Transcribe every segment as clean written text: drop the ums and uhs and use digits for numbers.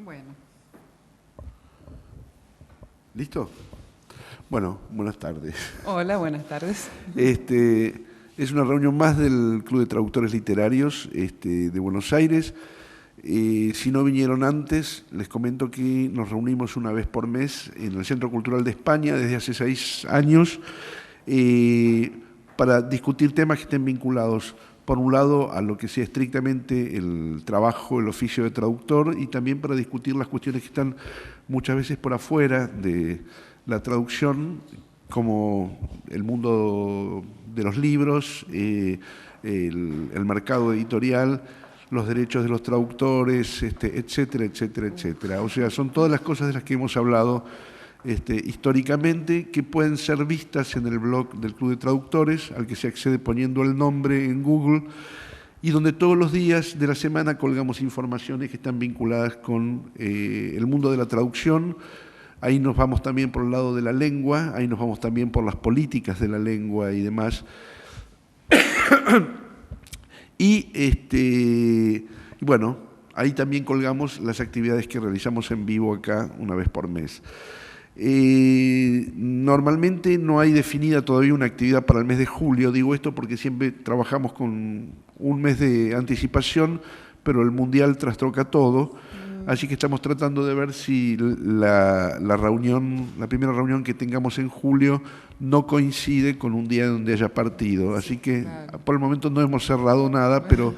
Bueno. ¿Listo? Bueno, buenas tardes. Hola, buenas tardes. Es una reunión más del Club de Traductores Literarios de Buenos Aires. Si no vinieron antes, les comento que nos reunimos una vez por mes en el Centro Cultural de España desde hace 6 años para discutir temas que estén vinculados, por un lado, a lo que sea estrictamente el trabajo, el oficio de traductor, y también para discutir las cuestiones que están muchas veces por afuera de la traducción, como el mundo de los libros, el mercado editorial, los derechos de los traductores, etcétera, etcétera, etcétera. O sea, son todas las cosas de las que hemos hablado históricamente, que pueden ser vistas en el blog del Club de Traductores, al que se accede poniendo el nombre en Google, y donde todos los días de la semana colgamos informaciones que están vinculadas con el mundo de la traducción. Ahí nos vamos también por el lado de la lengua, ahí nos vamos también por las políticas de la lengua y demás. Y bueno, ahí también colgamos las actividades que realizamos en vivo acá una vez por mes. Normalmente no hay definida todavía una actividad para el mes de julio, digo esto porque siempre trabajamos con un mes de anticipación, pero el Mundial trastoca todo, así que estamos tratando de ver si la primera reunión que tengamos en julio no coincide con un día donde haya partido, así que claro, por el momento no hemos cerrado nada, pero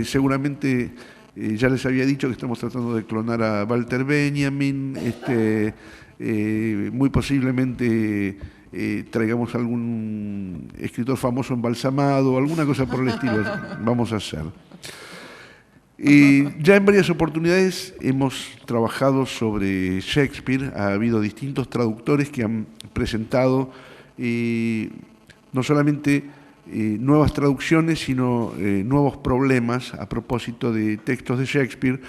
seguramente ya les había dicho que estamos tratando de clonar a Walter Benjamin, muy posiblemente traigamos algún escritor famoso embalsamado, alguna cosa por el estilo vamos a hacer. Ya en varias oportunidades hemos trabajado sobre Shakespeare, ha habido distintos traductores que han presentado no solamente nuevas traducciones, sino nuevos problemas a propósito de textos de Shakespeare,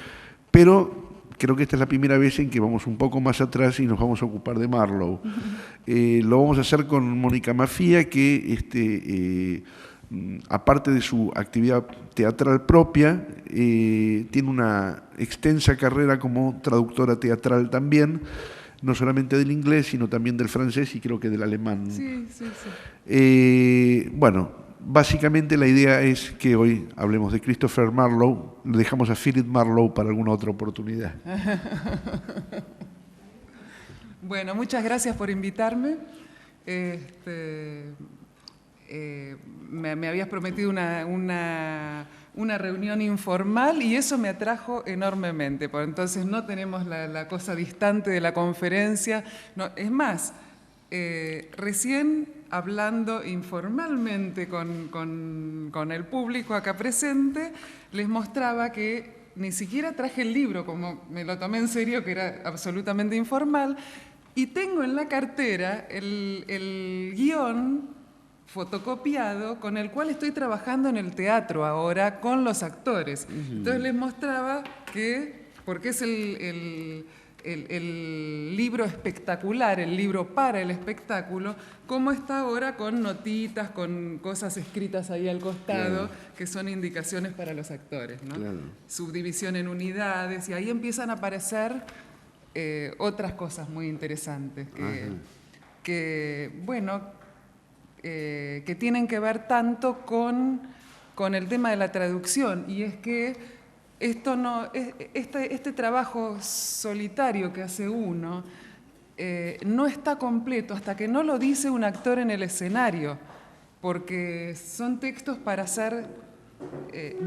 pero creo que esta es la primera vez en que vamos un poco más atrás y nos vamos a ocupar de Marlowe. Lo vamos a hacer con Mónica Mafía, que aparte de su actividad teatral propia, tiene una extensa carrera como traductora teatral también, no solamente del inglés, sino también del francés y creo que del alemán. Sí, sí, sí. Bueno, básicamente la idea es que hoy hablemos de Christopher Marlowe, le dejamos a Philip Marlowe para alguna otra oportunidad. Bueno, muchas gracias por invitarme. Me habías prometido una reunión informal y eso me atrajo enormemente, porque entonces no tenemos la cosa distante de la conferencia. No, es más, recién hablando informalmente con el público acá presente, les mostraba que ni siquiera traje el libro, como me lo tomé en serio, que era absolutamente informal, y tengo en la cartera el guión fotocopiado con el cual estoy trabajando en el teatro ahora con los actores. Entonces les mostraba que, porque es el libro espectacular, el libro para el espectáculo, cómo está ahora con notitas, con cosas escritas ahí al costado, claro, que son indicaciones para los actores, ¿no? Claro. Subdivisión en unidades, y ahí empiezan a aparecer otras cosas muy interesantes que tienen que ver tanto con el tema de la traducción, y es que este trabajo solitario que hace uno no está completo hasta que no lo dice un actor en el escenario, porque son textos para ser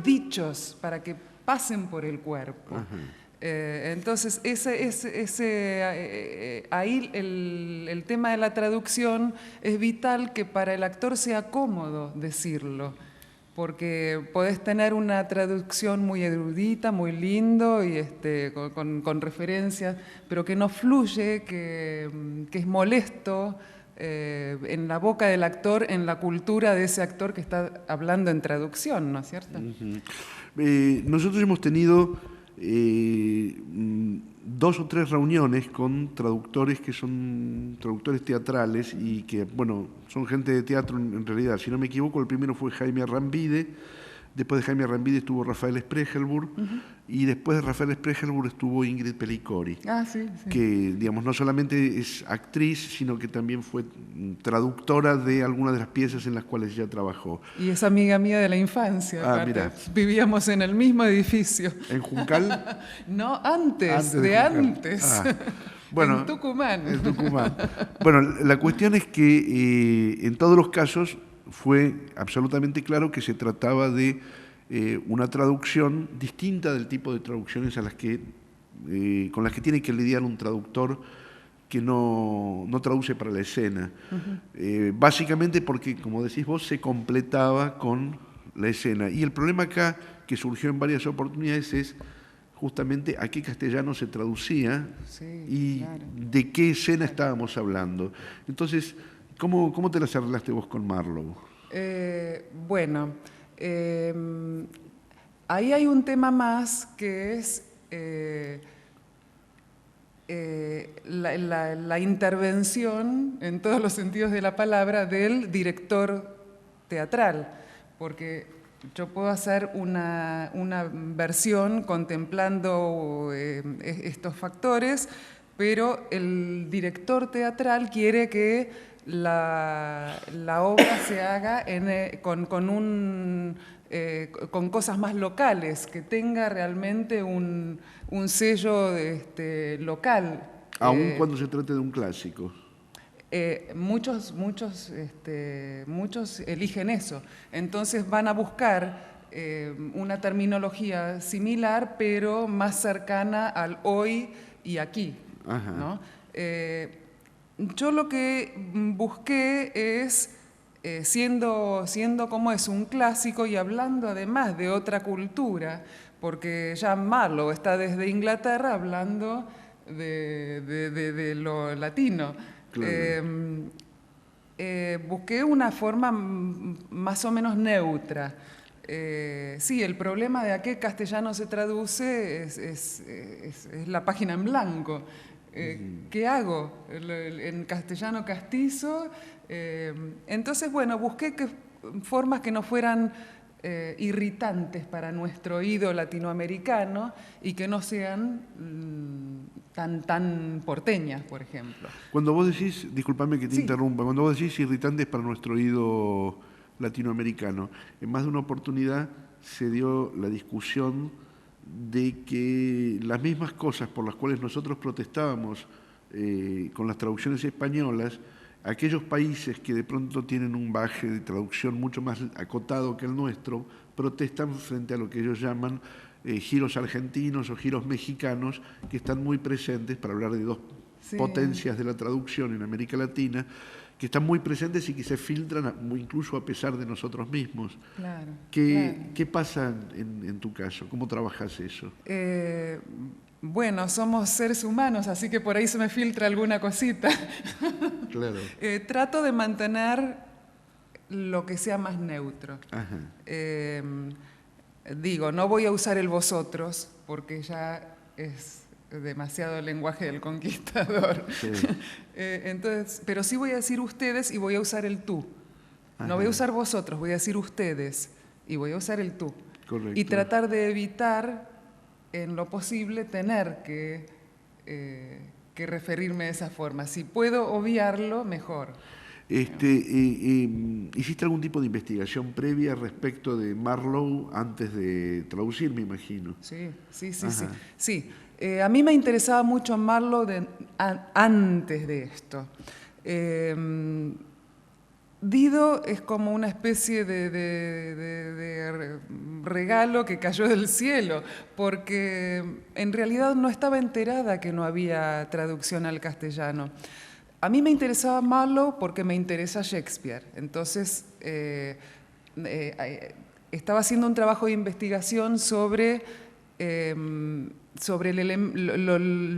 dichos, para que pasen por el cuerpo. Entonces, ahí el tema de la traducción es vital, que para el actor sea cómodo decirlo, porque podés tener una traducción muy erudita, muy lindo, y con referencias, pero que no fluye, que es molesto en la boca del actor, en la cultura de ese actor que está hablando en traducción, ¿no es cierto? Nosotros hemos tenido 2 o 3 reuniones con traductores que son traductores teatrales y que, bueno, son gente de teatro en realidad. Si no me equivoco, el primero fue Jaime Arrambide, Después de Jaime Arrambide estuvo Rafael Spregelburg, y después de Rafael Spregelburg estuvo Ingrid Pellicori, que, digamos, no solamente es actriz, sino que también fue traductora de algunas de las piezas en las cuales ella trabajó. Y es amiga mía de la infancia. Mira. Vivíamos en el mismo edificio. ¿En Juncal? No, antes. Bueno, en Tucumán. En Tucumán. Bueno, la cuestión es que en todos los casos fue absolutamente claro que se trataba de una traducción distinta del tipo de traducciones a las que, con las que tiene que lidiar un traductor que no traduce para la escena. Básicamente porque, como decís vos, se completaba con la escena. Y el problema acá, que surgió en varias oportunidades, es justamente a qué castellano se traducía de qué escena estábamos hablando. Entonces, ¿cómo te las arreglaste vos con Marlowe? Ahí hay un tema más que es la intervención, en todos los sentidos de la palabra, del director teatral, porque yo puedo hacer una versión contemplando estos factores, pero el director teatral quiere que la obra se haga con cosas más locales, que tenga realmente un sello local. Aun cuando se trate de un clásico. Muchos eligen eso. Entonces van a buscar una terminología similar, pero más cercana al hoy y aquí, ¿no? Yo lo que busqué es, siendo como es un clásico y hablando además de otra cultura, porque ya Marlowe está desde Inglaterra hablando de lo latino. Claro. Busqué una forma más o menos neutra. Sí, el problema de a qué castellano se traduce es la página en blanco. ¿Qué hago? En castellano castizo. Entonces, bueno, busqué formas que no fueran irritantes para nuestro oído latinoamericano y que no sean tan porteñas, por ejemplo. Cuando vos decís, discúlpame que te interrumpa, cuando vos decís irritantes para nuestro oído latinoamericano, en más de una oportunidad se dio la discusión de que las mismas cosas por las cuales nosotros protestábamos con las traducciones españolas, aquellos países que de pronto tienen un bagaje de traducción mucho más acotado que el nuestro, protestan frente a lo que ellos llaman giros argentinos o giros mexicanos, que están muy presentes, para hablar de dos potencias de la traducción en América Latina, que están muy presentes y que se filtran incluso a pesar de nosotros mismos. Claro, ¿Qué pasa en tu caso? ¿Cómo trabajas eso? Bueno, somos seres humanos, así que por ahí se me filtra alguna cosita. Claro. Trato de mantener lo que sea más neutro. Digo, no voy a usar el vosotros, porque ya es demasiado el lenguaje del conquistador. Sí. Entonces, pero sí voy a decir ustedes y voy a usar el tú. No voy a usar vosotros, voy a decir ustedes y voy a usar el tú. Correcto. Y tratar de evitar, en lo posible, tener que referirme de esa forma. Si puedo obviarlo, mejor. ¿Hiciste algún tipo de investigación previa respecto de Marlowe antes de traducir, me imagino? Sí. A mí me interesaba mucho Marlowe antes de esto. Dido es como una especie de regalo que cayó del cielo, porque en realidad no estaba enterada que no había traducción al castellano. A mí me interesaba Marlowe porque me interesa Shakespeare. Entonces, estaba haciendo un trabajo de investigación sobre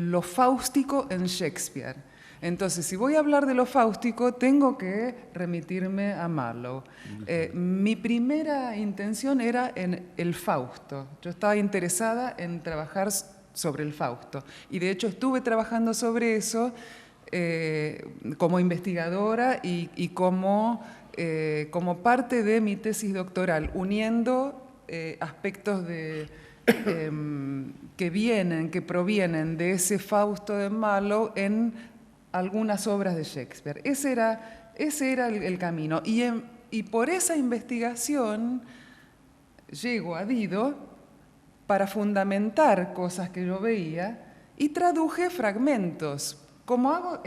lo fáustico en Shakespeare. Entonces, si voy a hablar de lo fáustico, tengo que remitirme a Marlowe. Mi primera intención era en el Fausto. Yo estaba interesada en trabajar sobre el Fausto. Y de hecho estuve trabajando sobre eso como investigadora y como parte de mi tesis doctoral, uniendo aspectos que provienen de ese Fausto de Marlowe en algunas obras de Shakespeare. Ese era el camino. Y por esa investigación llego a Dido para fundamentar cosas que yo veía y traduje fragmentos, como hago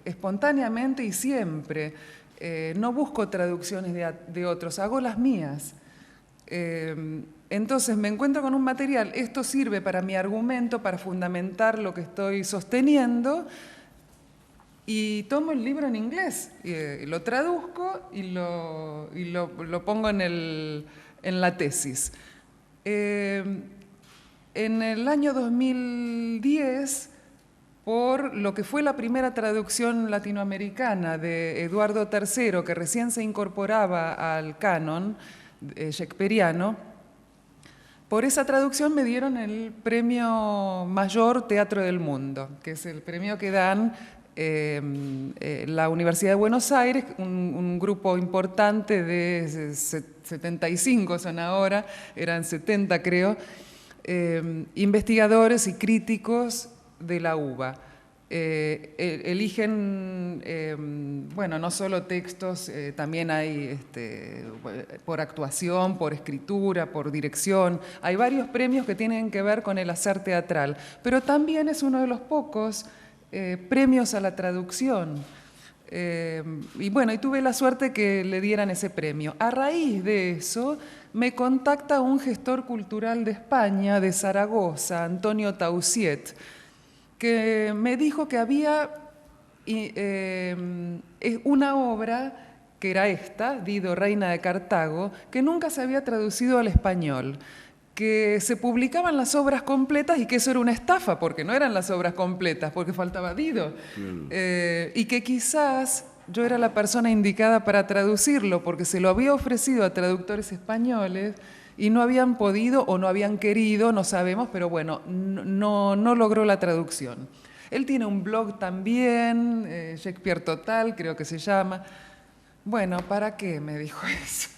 espontáneamente y siempre. No busco traducciones de otros, hago las mías. Entonces me encuentro con un material, esto sirve para mi argumento, para fundamentar lo que estoy sosteniendo, y tomo el libro en inglés, lo traduzco y lo pongo en la tesis. En el año 2010, por lo que fue la primera traducción latinoamericana de Eduardo III, que recién se incorporaba al canon shakespeariano, por esa traducción me dieron el premio Mayor Teatro del Mundo, que es el premio que dan la Universidad de Buenos Aires, un grupo importante de 75 son ahora, eran 70 creo, investigadores y críticos de la UBA. Eligen, no solo textos, también hay por actuación, por escritura, por dirección. Hay varios premios que tienen que ver con el hacer teatral, pero también es uno de los pocos premios a la traducción. Y tuve la suerte que le dieran ese premio. A raíz de eso, me contacta un gestor cultural de España, de Zaragoza, Antonio Tausiet, que me dijo que había una obra, que era esta, Dido, reina de Cartago, que nunca se había traducido al español, que se publicaban las obras completas y que eso era una estafa, porque no eran las obras completas, porque faltaba Dido. Y que quizás yo era la persona indicada para traducirlo, porque se lo había ofrecido a traductores españoles y no habían podido o no habían querido, no sabemos, pero bueno, no logró la traducción. Él tiene un blog también, Shakespeare Total, creo que se llama. Bueno, ¿para qué me dijo eso?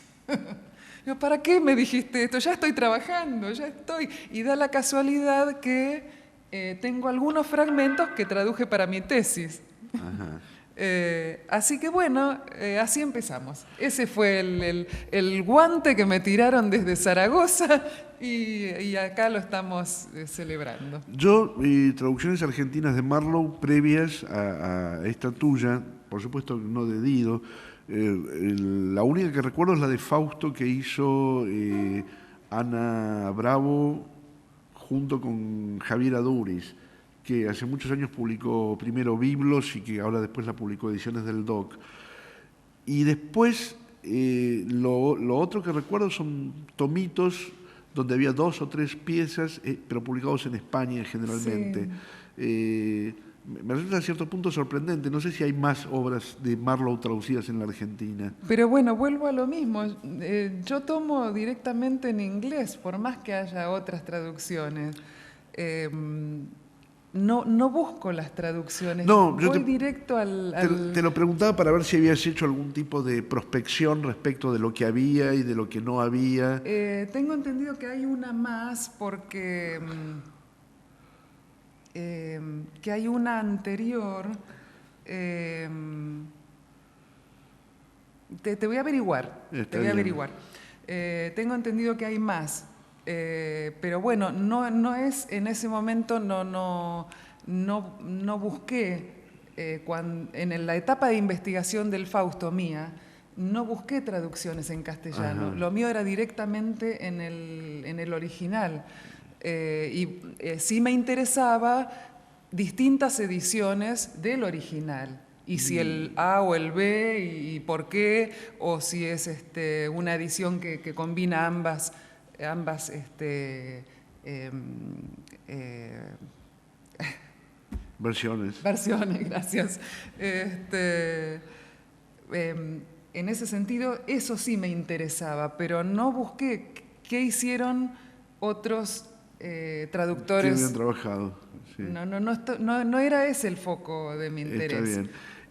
¿Para qué me dijiste esto? Ya estoy trabajando, ya estoy. Y da la casualidad que tengo algunos fragmentos que traduje para mi tesis. Ajá. Así que así empezamos. Ese fue el guante que me tiraron desde Zaragoza y acá lo estamos celebrando. Yo, traducciones argentinas de Marlowe previas a esta tuya, por supuesto no de Dido, la única que recuerdo es la de Fausto que hizo Ana Bravo junto con Javier Adúriz, que hace muchos años publicó primero Biblos y que ahora después la publicó Ediciones del Doc. Y después lo otro que recuerdo son tomitos donde había 2 o 3 piezas, pero publicados en España generalmente. Sí. Me resulta a cierto punto sorprendente. No sé si hay más obras de Marlowe traducidas en la Argentina. Pero vuelvo a lo mismo. Yo tomo directamente en inglés, por más que haya otras traducciones. No busco las traducciones, voy directo al... Te lo preguntaba para ver si habías hecho algún tipo de prospección respecto de lo que había y de lo que no había. Tengo entendido que hay una más porque... que hay una anterior. Te voy a averiguar. Tengo entendido que hay más. Pero no es en ese momento, no busqué, en la etapa de investigación del Fausto mía, no busqué traducciones en castellano. Ajá. Lo mío era directamente en el original. Sí me interesaba distintas ediciones del original. Y si el A o el B y por qué, o si es una edición que combina ambas versiones, gracias. En ese sentido, eso sí me interesaba, pero no busqué qué hicieron otros traductores. Que habían trabajado. Sí. No era ese el foco de mi interés. Está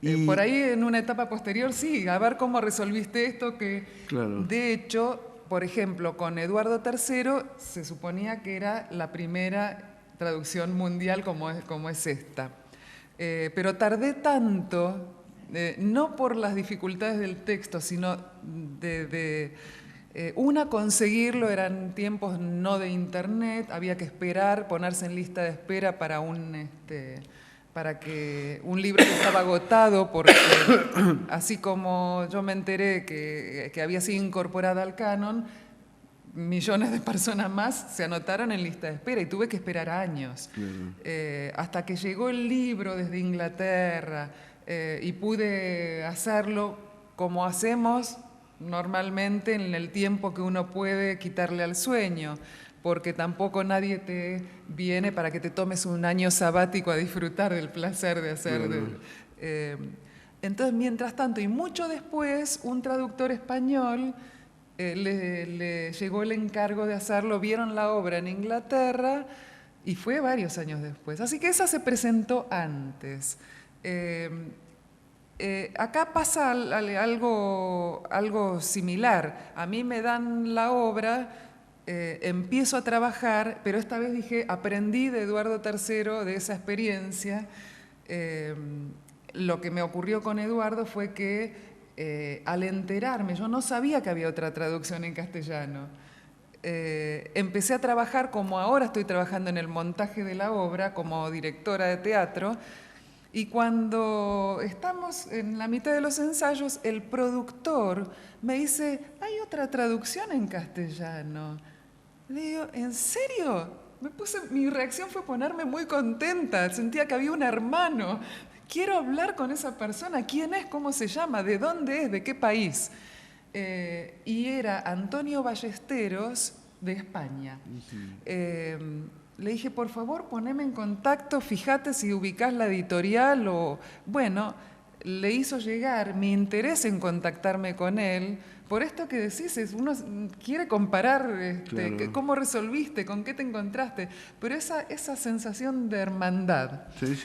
bien. Por ahí en una etapa posterior sí, a ver cómo resolviste esto, que claro. De hecho por ejemplo, con Eduardo III se suponía que era la primera traducción mundial como es esta. Pero tardé tanto, no por las dificultades del texto, sino conseguirlo, eran tiempos no de internet, había que esperar, ponerse en lista de espera para para que un libro que estaba agotado, porque así como yo me enteré que había sido incorporada al canon, millones de personas más se anotaron en lista de espera y tuve que esperar años. Hasta que llegó el libro desde Inglaterra y pude hacerlo como hacemos normalmente en el tiempo que uno puede quitarle al sueño, porque tampoco nadie te viene para que te tomes un año sabático a disfrutar del placer de hacer. Entonces, mientras tanto, y mucho después, un traductor español le llegó el encargo de hacerlo, vieron la obra en Inglaterra y fue varios años después. Así que esa se presentó antes. Acá pasa algo similar. A mí me dan la obra, empiezo a trabajar, pero esta vez dije, aprendí de Eduardo III, de esa experiencia. Lo que me ocurrió con Eduardo fue que al enterarme, yo no sabía que había otra traducción en castellano. Empecé a trabajar como ahora estoy trabajando en el montaje de la obra, como directora de teatro, y cuando estamos en la mitad de los ensayos, el productor me dice, hay otra traducción en castellano. Le digo, ¿en serio? Mi reacción fue ponerme muy contenta, sentía que había un hermano. Quiero hablar con esa persona, ¿quién es? ¿Cómo se llama? ¿De dónde es? ¿De qué país? Y era Antonio Ballesteros, de España. Le dije, por favor, poneme en contacto, fíjate si ubicás la editorial o... Bueno, le hizo llegar mi interés en contactarme con él. Por esto que decís, uno quiere comparar Claro. cómo resolviste, con qué te encontraste, pero esa sensación de hermandad. Sí.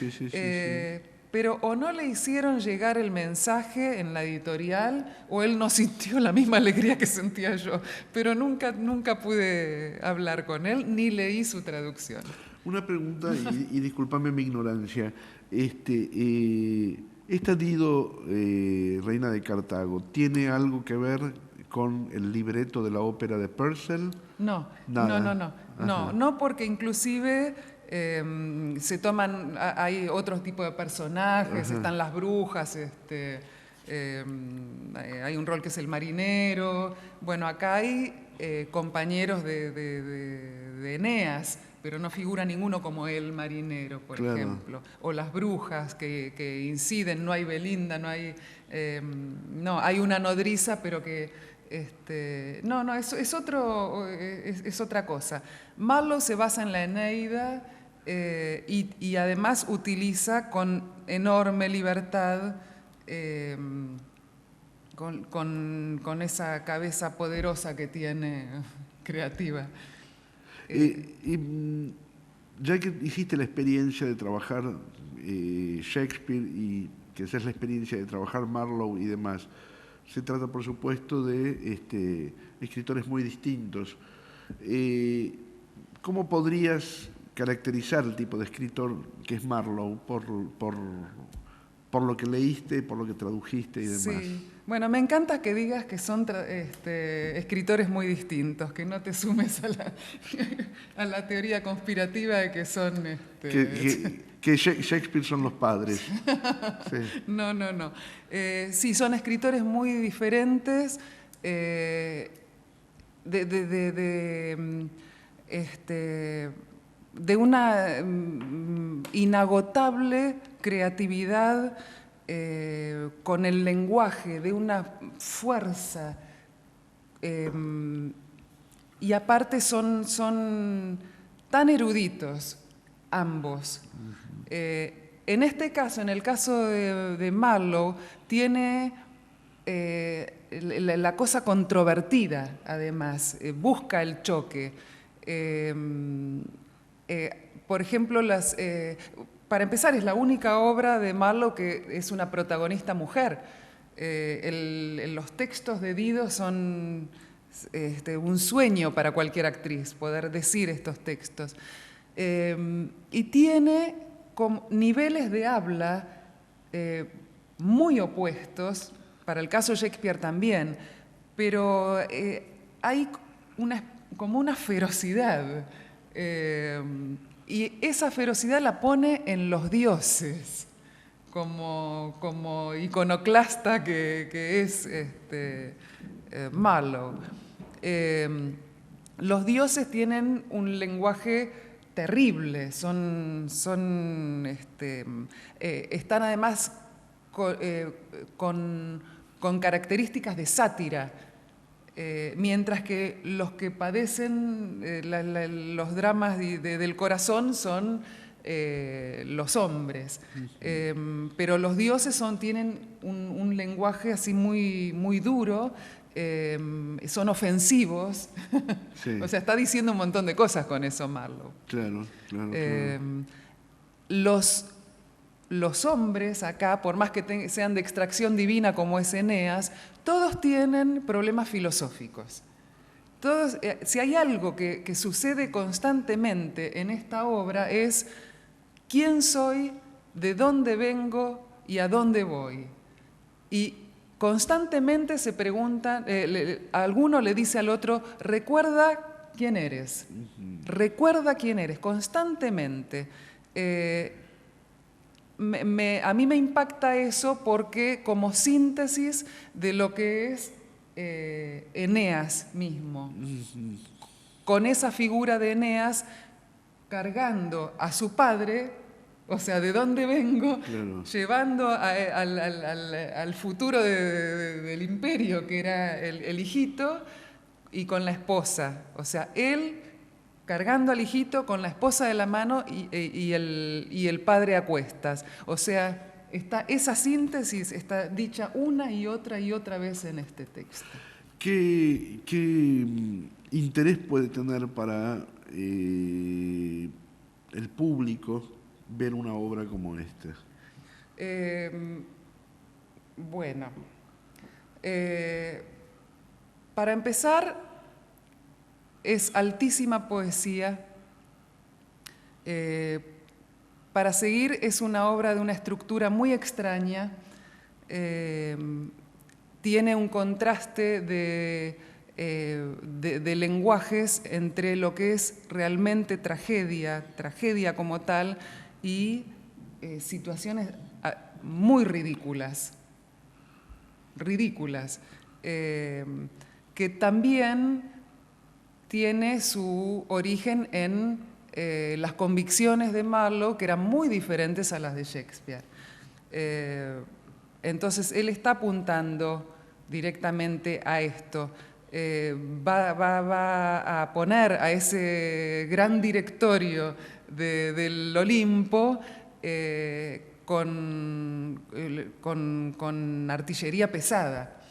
Pero o no le hicieron llegar el mensaje en la editorial o él no sintió la misma alegría que sentía yo, pero nunca pude hablar con él ni leí su traducción. Una pregunta, y discúlpame mi ignorancia. ¿Esta Dido, Reina de Cartago, tiene algo que ver con el libreto de la ópera de Purcell? No, Nada. no, porque inclusive se toman, hay otros tipos de personajes, están las brujas, hay un rol que es el marinero. Bueno, acá hay compañeros de Eneas, pero no figura ninguno como el marinero, por ejemplo. O las brujas que inciden, no hay Belinda, no hay... no, hay una nodriza, pero que... es otra cosa. Marlowe se basa en la Eneida y además utiliza con enorme libertad, con esa cabeza poderosa que tiene, creativa. Ya que hiciste la experiencia de trabajar Shakespeare y que esa es la experiencia de trabajar Marlowe y demás, se trata, por supuesto, de escritores muy distintos. ¿Cómo podrías caracterizar el tipo de escritor que es Marlowe por lo que leíste, por lo que tradujiste y demás? Sí. Bueno, me encanta que digas que son escritores muy distintos, que no te sumes a la teoría conspirativa de que son... Que Shakespeare son los padres. Sí. No. Sí, son escritores muy diferentes, de una inagotable creatividad, con el lenguaje, de una fuerza. Y aparte son tan eruditos ambos. En este caso, en el caso de Marlowe, tiene la cosa controvertida, además, busca el choque. Por ejemplo, para empezar, es la única obra de Marlowe que es una protagonista mujer. Los textos de Dido son un sueño para cualquier actriz poder decir estos textos. Y tiene niveles de habla muy opuestos, para el caso Shakespeare también, pero hay como una ferocidad, y esa ferocidad la pone en los dioses, como iconoclasta que es Marlowe. Los dioses tienen un lenguaje terrible, están además con características de sátira, mientras que los que padecen los dramas del corazón son los hombres. Pero los dioses tienen un lenguaje así muy, muy duro, son ofensivos. Sí. O sea, está diciendo un montón de cosas con eso Marlowe. Claro. Los hombres acá, por más que sean de extracción divina como es Eneas, todos tienen problemas filosóficos. Todos, si hay algo que sucede constantemente en esta obra es quién soy, de dónde vengo y a dónde voy. Y constantemente se preguntan, alguno le dice al otro, recuerda quién eres, recuerda quién eres, constantemente. A mí me impacta eso porque como síntesis de lo que es Eneas mismo, con esa figura de Eneas cargando a su padre, o sea, ¿de dónde vengo? Claro. Llevando al futuro del imperio, que era el hijito, y con la esposa. O sea, él cargando al hijito con la esposa de la mano y el padre a cuestas. O sea, esa síntesis está dicha una y otra vez en este texto. ¿Qué interés puede tener para el público ver una obra como esta? Bueno, para empezar, es altísima poesía. Para seguir, es una obra de una estructura muy extraña. Tiene un contraste de lenguajes entre lo que es realmente tragedia como tal, y situaciones muy ridículas, que también tiene su origen en las convicciones de Marlowe, que eran muy diferentes a las de Shakespeare. Entonces, él está apuntando directamente a esto. Va a poner a ese gran directorio del Olimpo con artillería pesada.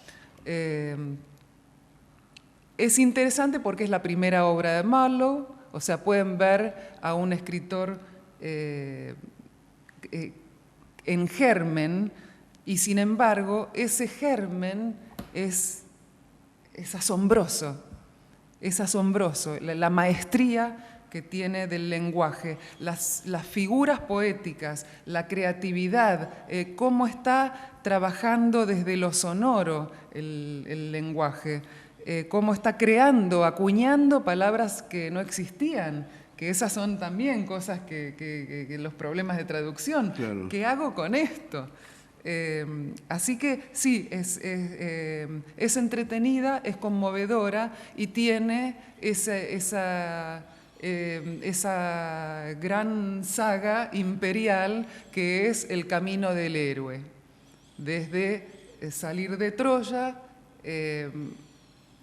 Es interesante porque es la primera obra de Marlowe, o sea, pueden ver a un escritor en germen, y sin embargo, ese germen es asombroso, la maestría que tiene del lenguaje, las figuras poéticas, la creatividad, cómo está trabajando desde lo sonoro el lenguaje. Cómo está creando, acuñando palabras que no existían, que esas son también cosas que los problemas de traducción. Claro. ¿Qué hago con esto? Así que sí, es entretenida, es conmovedora y tiene esa gran saga imperial que es el camino del héroe. Desde salir de Troya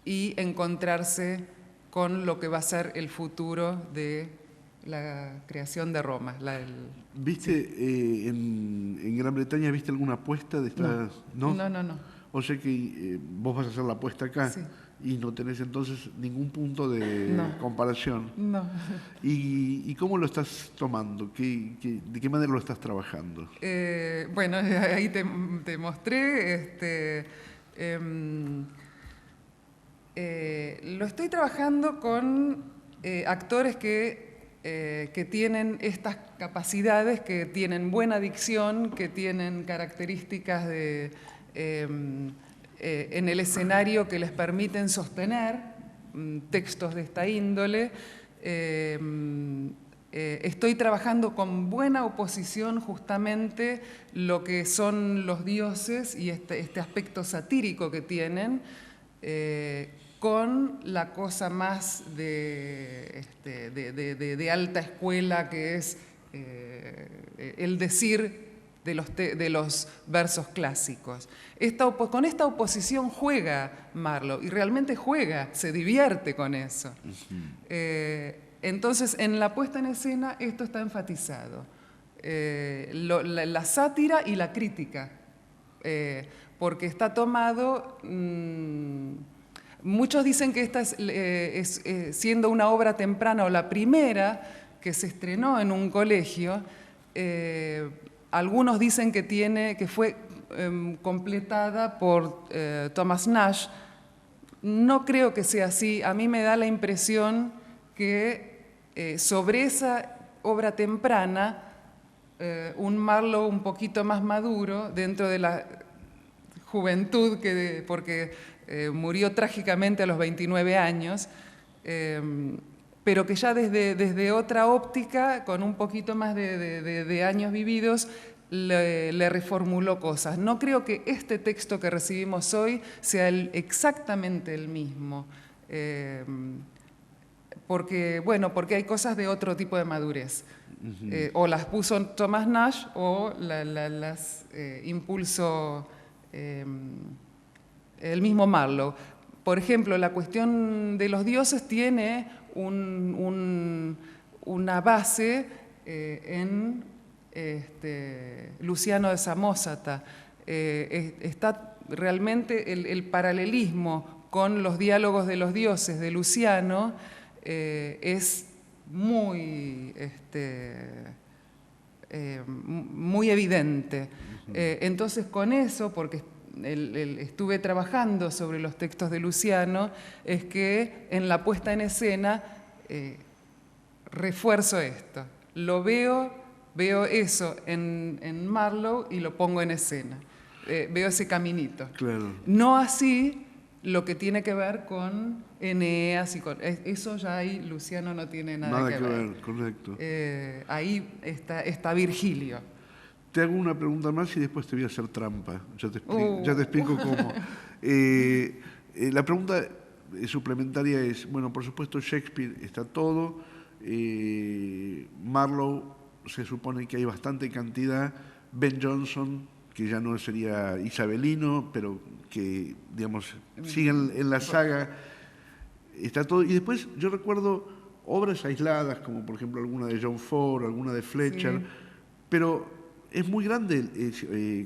y encontrarse con lo que va a ser el futuro de la creación de Roma. ¿Viste en Gran Bretaña, viste alguna apuesta de esta? No. O sea que vos vas a hacer la apuesta acá, Sí. Y no tenés entonces ningún punto de comparación. No. ¿Y cómo lo estás tomando? ¿De qué manera lo estás trabajando? Bueno, ahí te mostré. Lo estoy trabajando con actores que tienen estas capacidades, que tienen buena dicción, que tienen características en el escenario que les permiten sostener textos de esta índole. Estoy trabajando con buena oposición justamente lo que son los dioses y este aspecto satírico que tienen, con la cosa más de alta escuela, que es el decir de los versos clásicos. Con esta oposición juega Marlowe, y realmente juega, se divierte con eso. Entonces, en la puesta en escena esto está enfatizado. La sátira y la crítica, porque está tomado... muchos dicen que esta siendo una obra temprana o la primera que se estrenó en un colegio, algunos dicen que fue completada por Thomas Nash. No creo que sea así. A mí me da la impresión que sobre esa obra temprana, un Marlowe un poquito más maduro, dentro de la juventud, porque murió trágicamente a los 29 años, pero que ya desde otra óptica, con un poquito más de años vividos, le reformuló cosas. No creo que este texto que recibimos hoy sea exactamente el mismo, porque hay cosas de otro tipo de madurez. O las puso Thomas Nash o las impulsó el mismo Marlowe. Por ejemplo, la cuestión de los dioses tiene una base en Luciano de Samosata. Está realmente el paralelismo con los diálogos de los dioses de Luciano es muy evidente. Entonces, con eso, porque estuve trabajando sobre los textos de Luciano, es que en la puesta en escena refuerzo esto. Lo veo eso en Marlowe y lo pongo en escena. Veo ese caminito. Claro. No así lo que tiene que ver con Eneas y eso ya ahí Luciano no tiene nada que ver. Correcto. Ahí está Virgilio. Te hago una pregunta más y después te voy a hacer trampa. Ya te explico cómo. La pregunta suplementaria es, bueno, por supuesto Shakespeare está todo, Marlowe se supone que hay bastante cantidad, Ben Jonson, que ya no sería isabelino, pero que, digamos, sigue en la saga, está todo. Y después yo recuerdo obras aisladas, como por ejemplo alguna de John Ford, alguna de Fletcher, sí. Pero es muy grande,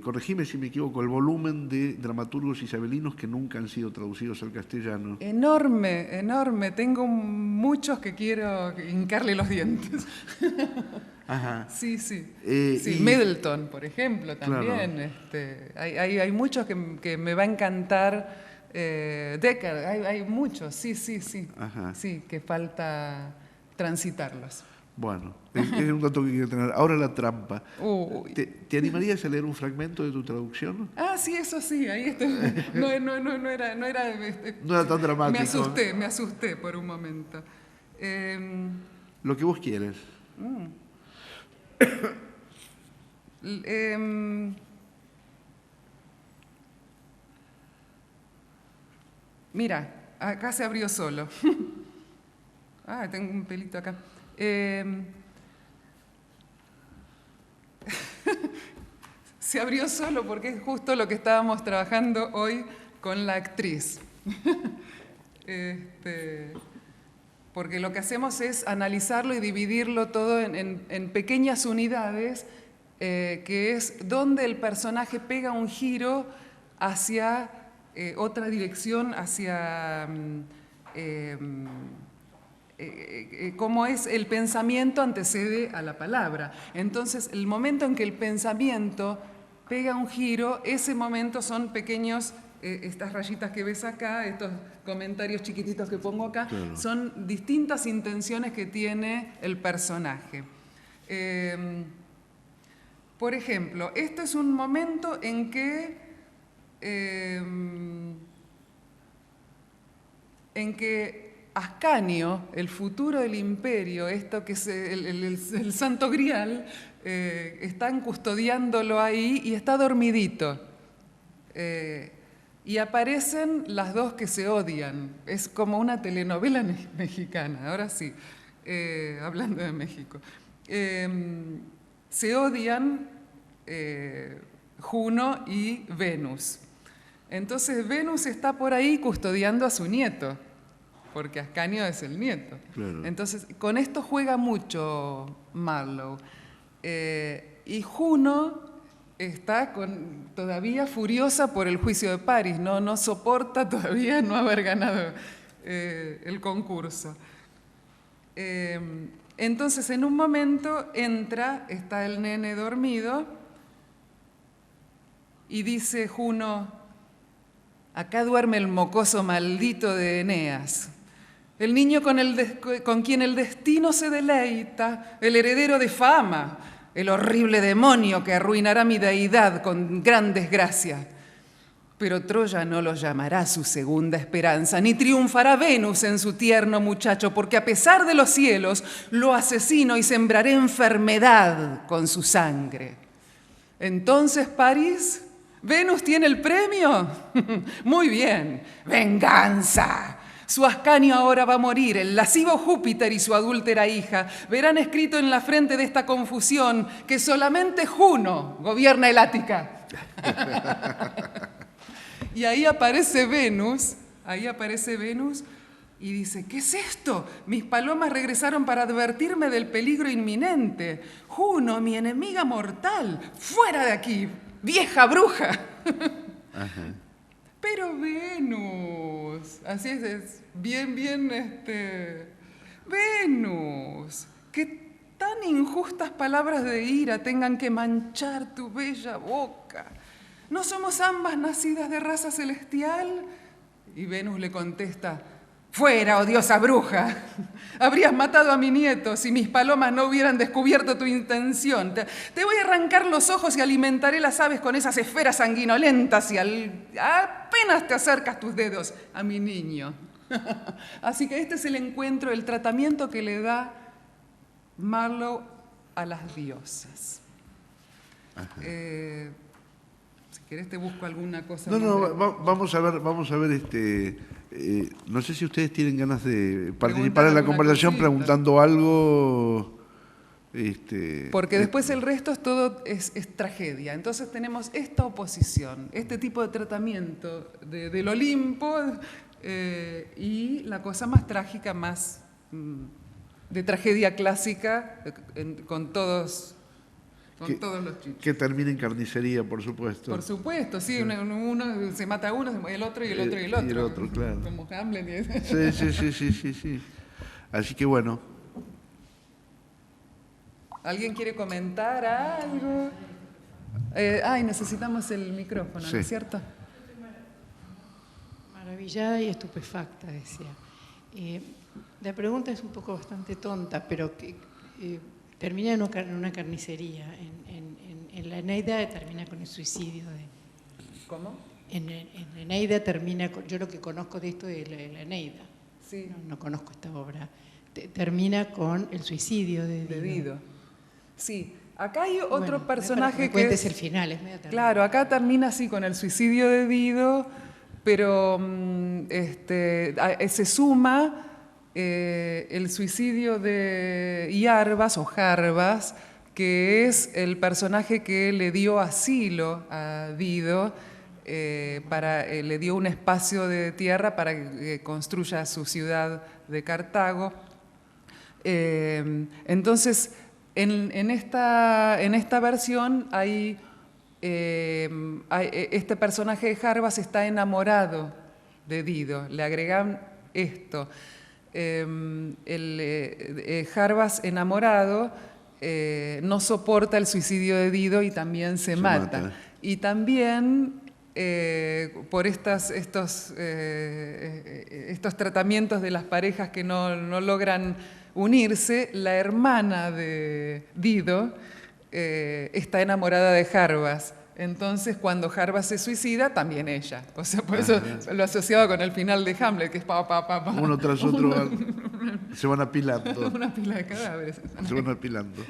corregime si me equivoco, el volumen de dramaturgos isabelinos que nunca han sido traducidos al castellano. Enorme, enorme. Tengo muchos que quiero hincarle los dientes. Ajá. Sí, sí. Sí, Middleton, por ejemplo, también. Claro. Hay muchos que me va a encantar. Decker, hay muchos, sí. Ajá. Sí, que falta transitarlos. Bueno, es un dato que quiero tener. Ahora la trampa. ¿Te animarías a leer un fragmento de tu traducción? Ah, sí, eso sí, ahí está. No era no era tan dramático. Me asusté por un momento. Lo que vos quieres. Mira, acá se abrió solo. Tengo un pelito acá. Se abrió solo porque es justo lo que estábamos trabajando hoy con la actriz. Porque lo que hacemos es analizarlo y dividirlo todo en pequeñas unidades, que es donde el personaje pega un giro hacia otra dirección, hacia cómo es el pensamiento antecede a la palabra. Entonces, el momento en que el pensamiento pega un giro, ese momento son pequeños estas rayitas que ves acá, estos comentarios chiquititos que pongo acá, son distintas intenciones que tiene el personaje. Por ejemplo, este es un momento en que Ascanio, el futuro del imperio, esto que es el Santo Grial, están custodiándolo ahí y está dormidito. Y aparecen las dos que se odian. Es como una telenovela mexicana, ahora sí, hablando de México. Se odian Juno y Venus. Entonces Venus está por ahí custodiando a su nieto, porque Ascanio es el nieto. Claro. Entonces, con esto juega mucho Marlowe. Y Juno está todavía furiosa por el juicio de París, no soporta todavía no haber ganado el concurso. Entonces, en un momento está el nene dormido y dice Juno: acá duerme el mocoso maldito de Eneas, el niño con quien el destino se deleita, el heredero de fama, el horrible demonio que arruinará mi deidad con gran desgracia. Pero Troya no lo llamará su segunda esperanza, ni triunfará Venus en su tierno muchacho, porque a pesar de los cielos lo asesino y sembraré enfermedad con su sangre. Entonces, París, ¿Venus tiene el premio? Muy bien, venganza. Su Ascanio ahora va a morir, el lascivo Júpiter y su adúltera hija verán escrito en la frente de esta confusión que solamente Juno gobierna el Ática. Y ahí aparece Venus y dice: ¿qué es esto? Mis palomas regresaron para advertirme del peligro inminente. Juno, mi enemiga mortal, fuera de aquí, vieja bruja. Ajá. Pero Venus, así es bien, Venus, que tan injustas palabras de ira tengan que manchar tu bella boca. ¿No somos ambas nacidas de raza celestial? Y Venus le contesta: fuera, odiosa bruja. Habrías matado a mi nieto si mis palomas no hubieran descubierto tu intención. Te voy a arrancar los ojos y alimentaré las aves con esas esferas sanguinolentas y apenas te acercas tus dedos a mi niño. Así que este es el encuentro, el tratamiento que le da Marlowe a las diosas. Si querés te busco alguna cosa. Vamos a ver, no sé si ustedes tienen ganas de participar en la conversación preguntando algo. Porque después el resto es tragedia. Entonces tenemos esta oposición, este tipo de tratamiento del Olimpo y la cosa más trágica, más de tragedia clásica, con todos los chichos. Que termina en carnicería, por supuesto. Por supuesto, sí. Uno se mata a uno, el otro y el otro y el otro. Y el otro, claro. Como Hamlet. Sí. Así que bueno. ¿Alguien quiere comentar algo? Necesitamos el micrófono, ¿no es cierto? Maravillada y estupefacta, decía. La pregunta es un poco bastante tonta, pero que termina en una carnicería. En la Eneida termina con el suicidio de... ¿Cómo? En Eneida termina, yo lo que conozco de esto es la Eneida. Sí. No conozco esta obra. Termina con el suicidio de Dido. Sí. Acá hay otro personaje que es el final, es medio terrible. Claro, acá termina así con el suicidio de Dido, pero se suma el suicidio de Iarbas o Jarbas, que es el personaje que le dio asilo a Dido, le dio un espacio de tierra para que construya su ciudad de Cartago. Entonces, en esta versión este personaje de Jarbas está enamorado de Dido. Le agregan esto. Jarbas enamorado no soporta el suicidio de Dido y también se mata. Y también por estos tratamientos de las parejas que no logran unirse, la hermana de Dido está enamorada de Jarbas. Entonces, cuando Jarbas se suicida, también ella. O sea, por eso lo asociaba con el final de Hamlet, que es pa. Uno tras otro se van apilando. Una pila de cadáveres. Se van apilando.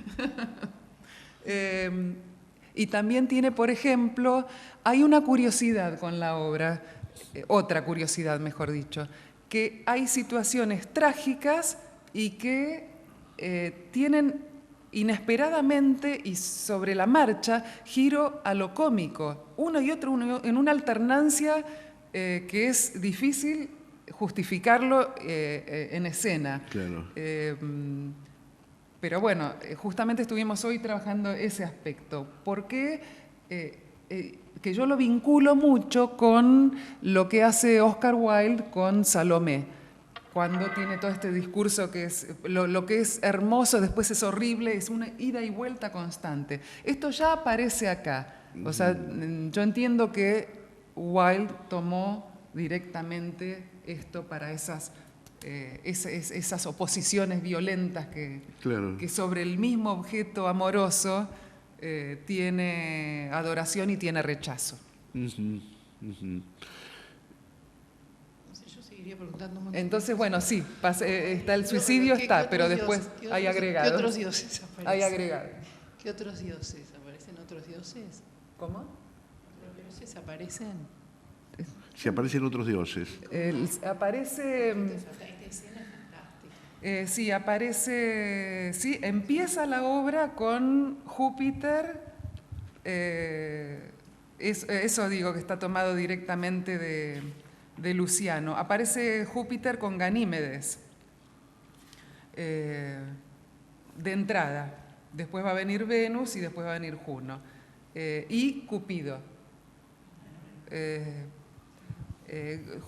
Y también tiene, por ejemplo, hay una curiosidad con la obra, otra curiosidad, mejor dicho, que hay situaciones trágicas y que tienen inesperadamente y sobre la marcha giro a lo cómico, uno y otro en una alternancia que es difícil justificarlo en escena. Claro. Pero bueno, justamente estuvimos hoy trabajando ese aspecto, porque que yo lo vinculo mucho con lo que hace Oscar Wilde con Salomé, cuando tiene todo este discurso que es lo que es hermoso, después es horrible, es una ida y vuelta constante. Esto ya aparece acá. O sea, yo entiendo que Wilde tomó directamente esto para esas oposiciones violentas que sobre el mismo objeto amoroso tiene adoración y tiene rechazo. Entonces, bueno, sí, está el suicidio, pero después hay agregados. ¿Qué otros dioses aparecen? Hay agregados. ¿Qué otros dioses? ¿Aparecen otros dioses? ¿Cómo? ¿Otros dioses aparecen? Si aparecen otros dioses. Aparece... Esta escena es fantástica. Sí, aparece... Sí, empieza la obra con Júpiter. Eso digo que está tomado directamente de Luciano. Aparece Júpiter con Ganímedes, de entrada. Después va a venir Venus y después va a venir Juno. Y Cupido.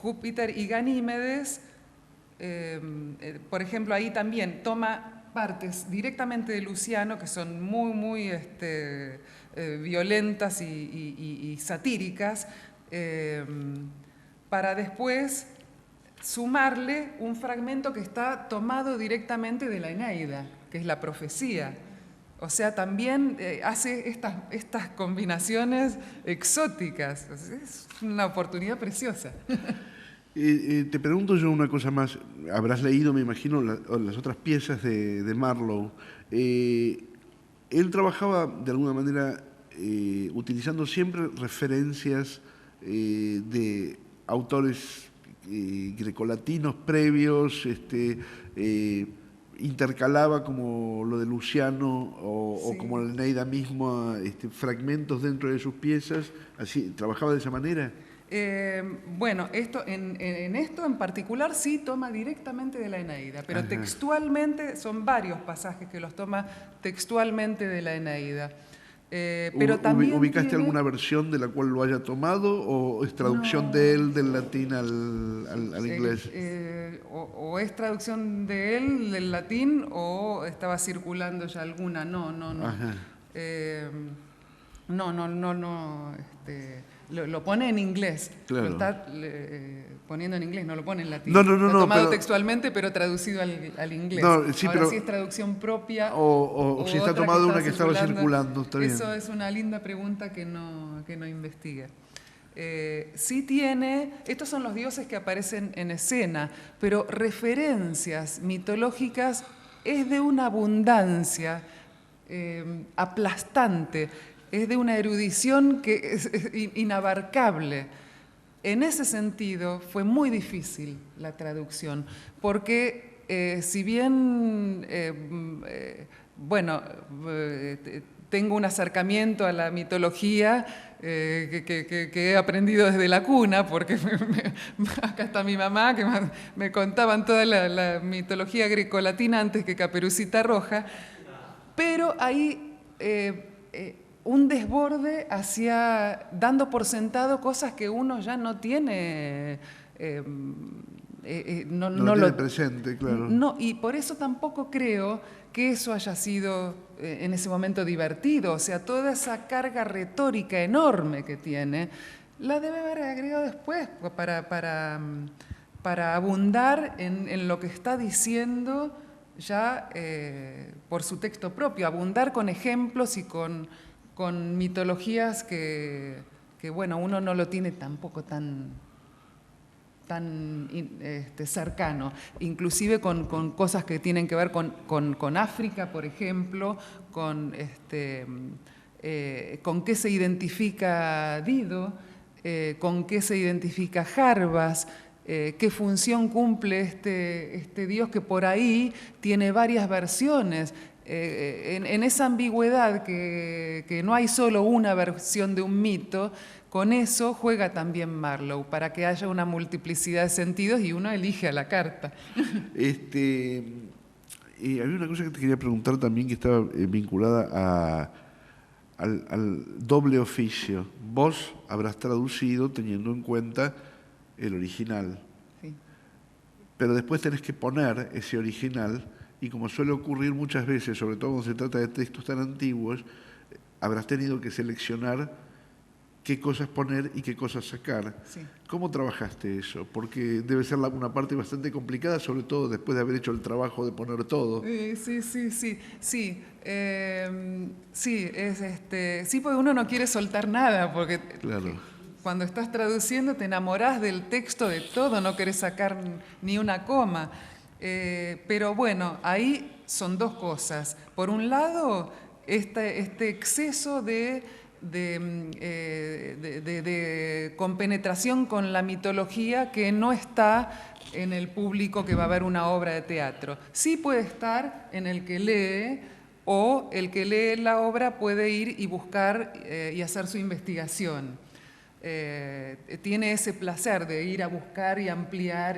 Júpiter y Ganímedes, por ejemplo, ahí también toma partes directamente de Luciano, que son muy violentas y satíricas, para después sumarle un fragmento que está tomado directamente de la Eneida, que es la profecía. O sea, también hace estas combinaciones exóticas. Es una oportunidad preciosa. Te pregunto yo una cosa más. Habrás leído, me imagino, las otras piezas de Marlowe. Él trabajaba de alguna manera utilizando siempre referencias de autores grecolatinos previos, intercalaba como lo de Luciano o como la Eneida misma, fragmentos dentro de sus piezas, así, ¿trabajaba de esa manera? Bueno, en esto en particular sí toma directamente de la Eneida, pero textualmente son varios pasajes que los toma textualmente de la Eneida. Pero también ¿Ubicaste alguna versión de la cual lo haya tomado o es traducción de él del latín al inglés? O es traducción de él del latín o estaba circulando ya alguna. No. Lo pone en inglés. Claro. Lo está poniendo en inglés, no lo pone en latín. No, está tomado textualmente, pero traducido al inglés. No, sí, ahora pero, sí es traducción propia. O si está tomado de una que estaba circulando. Está bien. Eso es una linda pregunta que no investigue. Sí tiene, estos son los dioses que aparecen en escena, pero referencias mitológicas es de una abundancia aplastante, es de una erudición que es inabarcable. En ese sentido fue muy difícil la traducción, porque si bien, tengo un acercamiento a la mitología que he aprendido desde la cuna, porque acá está mi mamá, que me contaban toda la mitología grecolatina antes que Caperucita Roja, pero hay un desborde dando por sentado cosas que uno ya no tiene... no lo tiene presente, claro. No, y por eso tampoco creo que eso haya sido en ese momento divertido. O sea, toda esa carga retórica enorme que tiene, La debe haber agregado después para abundar en lo que está diciendo ya por su texto propio, abundar con ejemplos y con mitologías que, bueno, uno no lo tiene tampoco tan cercano, inclusive con cosas que tienen que ver con África, por ejemplo, con qué se identifica Dido, con qué se identifica Jarbas, qué función cumple este dios que por ahí tiene varias versiones. En esa ambigüedad que no hay solo una versión de un mito, con eso juega también Marlowe, para que haya una multiplicidad de sentidos y uno elige a la carta. Había una cosa que te quería preguntar también que estaba vinculada al doble oficio. Vos habrás traducido teniendo en cuenta el original, Sí. pero después tenés que poner ese original y como suele ocurrir muchas veces, sobre todo cuando se trata de textos tan antiguos, habrás tenido que seleccionar qué cosas poner y qué cosas sacar. Sí. ¿Cómo trabajaste eso? Porque debe ser una parte bastante complicada, sobre todo después de haber hecho el trabajo de poner todo. Sí. Sí, porque uno no quiere soltar nada, porque Claro. cuando estás traduciendo te enamorás del texto, de todo, no querés sacar ni una coma. Pero bueno, ahí son dos cosas. Por un lado, este exceso de compenetración con la mitología que no está en el público que va a ver una obra de teatro. Sí puede estar en el que lee, o el que lee la obra puede ir y buscar y hacer su investigación. Tiene ese placer de ir a buscar y ampliar.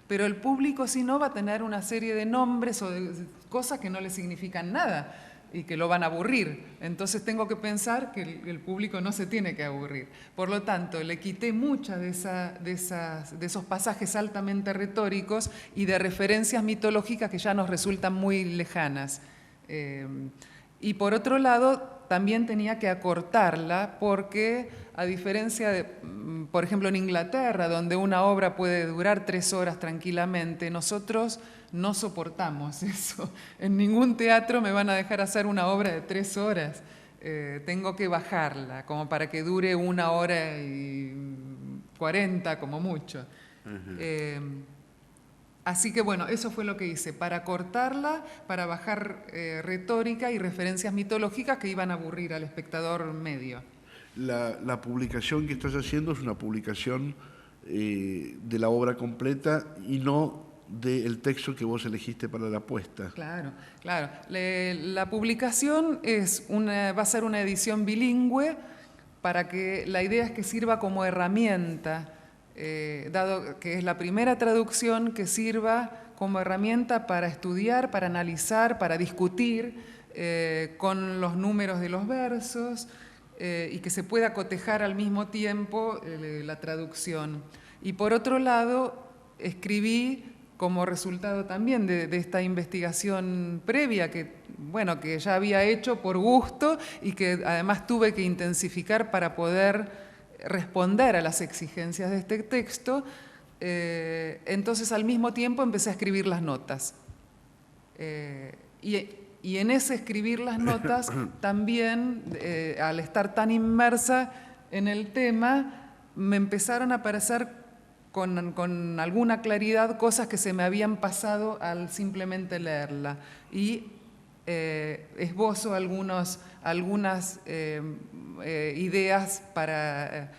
Pero el público, si no, va a tener una serie de nombres o de cosas que no le significan nada y que lo van a aburrir. Entonces tengo que pensar que el público no se tiene que aburrir. Por lo tanto, le quité muchas de esos pasajes altamente retóricos y de referencias mitológicas que ya nos resultan muy lejanas. Y por otro lado, también tenía que acortarla porque, a diferencia de, por ejemplo, en Inglaterra, donde una obra puede durar 3 horas tranquilamente, nosotros no soportamos eso. En ningún teatro me van a dejar hacer una obra de 3 horas. Tengo que bajarla, como para que dure 1 hora y 40 como mucho. Así que bueno, eso fue lo que hice, para cortarla, para bajar retórica y referencias mitológicas que iban a aburrir al espectador medio. La publicación que estás haciendo es una publicación de la obra completa y no del texto que vos elegiste para la puesta. Claro. La publicación va a ser una edición bilingüe para que la idea es que sirva como herramienta, dado que es la primera traducción, que sirva como herramienta para estudiar, para analizar, para discutir con los números de los versos y que se pueda cotejar al mismo tiempo la traducción. Y por otro lado, escribí como resultado también de esta investigación previa que ya había hecho por gusto y que además tuve que intensificar para poder responder a las exigencias de este texto. Entonces, al mismo tiempo, empecé a escribir las notas. Y en ese escribir las notas, también, al estar tan inmersa en el tema, me empezaron a aparecer con alguna claridad cosas que se me habían pasado al simplemente leerla. Y esbozo algunas ideas para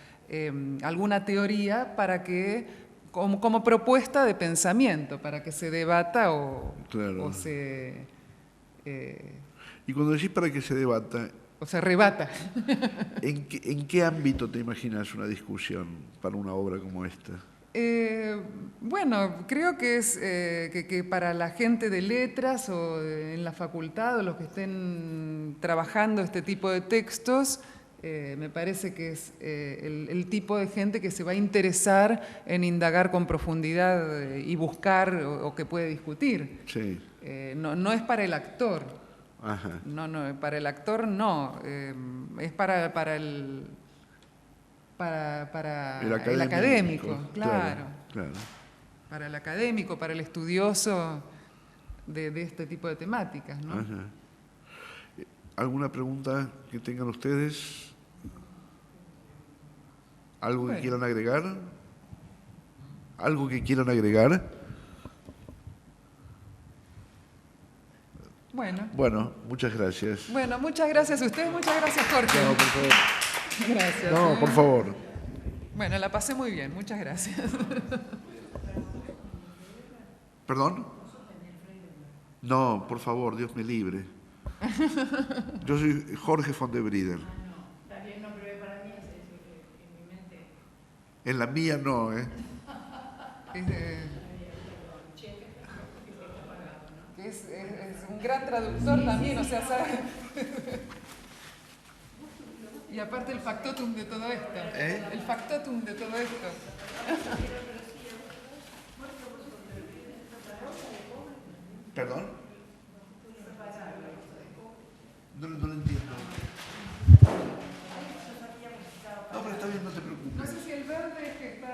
alguna teoría para que, como propuesta de pensamiento, para que se debata Claro. o se... Y cuando decís para que se debata, o se rebata. ¿en qué ámbito te imaginas una discusión para una obra como esta? Creo que es que para la gente de letras o en la facultad o los que estén trabajando este tipo de textos, me parece que es el tipo de gente que se va a interesar en indagar con profundidad y buscar o que puede discutir. Sí. No es para el actor. Ajá. No, para el actor no. Es para para El el académico, claro. para el académico, para el estudioso de este tipo de temáticas, ¿no? Ajá. ¿Alguna pregunta que tengan ustedes? ¿Algo que quieran agregar? ¿Algo que quieran agregar? Bueno, muchas gracias. Bueno, muchas gracias a ustedes, muchas gracias, Jorge. No, por favor. Gracias. No, por favor. Bueno, la pasé muy bien, muchas gracias. ¿Perdón? No, por favor, Dios me libre. Yo soy Jorge von der Brieder. En la mía no, ¿eh? Es un gran traductor también, o sea, ¿sabes? Y aparte el factotum de todo esto. El factotum de todo esto. ¿Perdón? No lo entiendo. No, pero está bien, no te preocupes. No sé si el verde es que está...